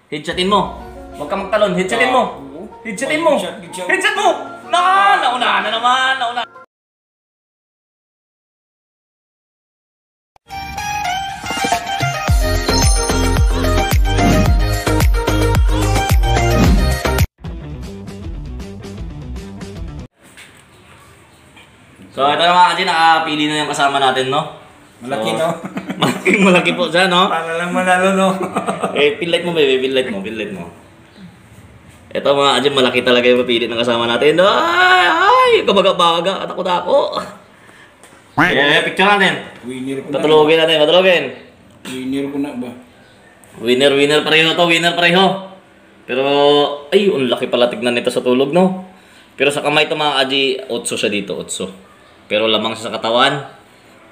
Headshotin mo. Huwag ka magtalon. Headshotin mo. Headshotin mo. Headshot mo. Naunahan na naman. Naunahan. So ito na mga kasi nakapili na yung kasama natin, no? Malaki, no? Malaki po siya, no? Para lang manalo, no? Pinlight mo, baby. Pinlight mo. Ito mga kasi malaki talaga yung mapili ng kasama natin. Ay! Kabaga-baga. Atako-tako. Picture natin. Winner ko na. Patulogin natin. Winner ko na ba? Winner pareho to. Winner pareho. Pero, ay, ang laki pala tignan nito sa tulog, no? Pero sa kamay ito mga kaji, 8 siya dito, 8. Pero lamang siya sa katawan.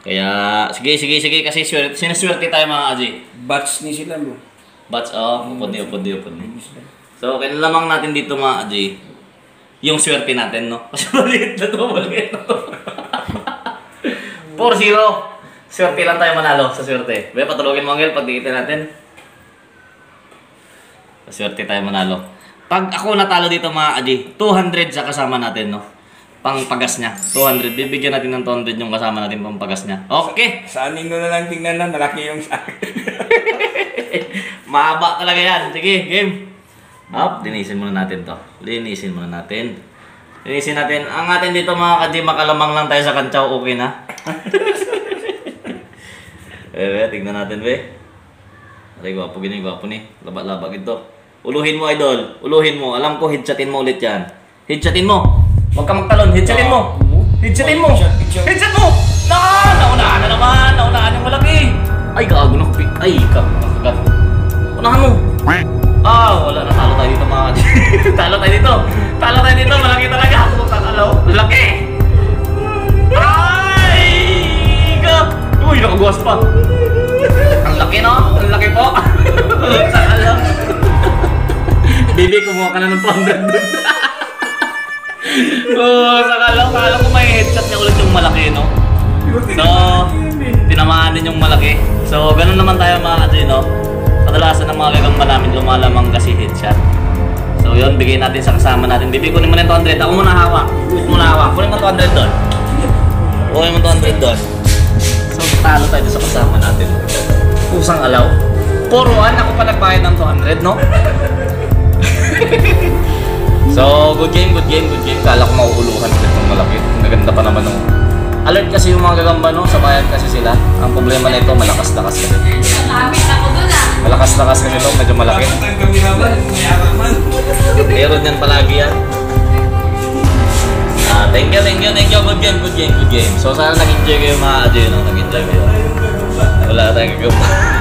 Kaya, sige. Kasi sinaswerte tayo mga kaji. Bats ni sila, bro. Bats, upod ni. So, lamang natin dito mga kaji. Yung swerte natin, no? Kasi maliit na to. 4-0. Swerte lang tayo manalo sa swerte. Baya, patulogin mo, Angel, pag dikitin natin. Sa swerte tayo manalo. Pag ako natalo dito mga kaji, 200 sa kasama natin, no? Pang pagas niya. 200. Bibigyan natin ng 200 yung kasama natin pang pagas niya. Okay! Sa anin ko na lang tingnan na, malaki yung sa akin. Mahaba talaga yan. Sige, game. Linisin muna natin to. Linisin natin. Ang atin dito mga kaji, makalamang lang tayo sa kantsaw. Okay na? Tignan natin, be. Aray, gwapo ni. Laba-laba ito. Uluhin mo, idol. Uluhin mo. Alam ko, headshotin mo ulit yan. Headshotin mo. Huwag ka magtalon. Headshotin mo. Headshot mo. Naunahan na naman. Naunahan yung malaki. Ay, gago na. Ay, kagat. Unahan mo. Wala na. Talo tayo dito mga kaji. Talo tayo dito. Malaki talaga. Malaki. Ay, uy, nakagawas pa. Ang laki, no? Ang laki po. Sakalaw. Baby, kumuha ka na ng 200 doon. Sakala ko may headshot niya ulit yung malaki, no? So, tinamaan din yung malaki. So, ganun naman tayo mga kasi, no? Kadalasan ng mga gagamba namin lumalamang kasi headshot. So, yun, bigay natin sa kasama natin. Baby, kunin mo na yung 200. Ako muna hawak. Kunin mo 200 doon. Kunin mo 200 doon. So, talo tayo sa kasama natin. Kusang alaw. 4-1, ako pa nagbayad ng 200, no? So, good game. Kala ko mauuluhan ulit ng malaki. Naganda pa naman ng... Alert kasi yung mga gagamba, no? Sa bayan kasi sila. Ang problema na ito, malakas-lakas kasi. Malakas-lakas kasi ito, medyo malaki. Meron yan palagi yan. Thank you. Good game. So, sana nag-enjoy kayo mga adyo, no? Nag-enjoy kayo. Wala tayong gagamba.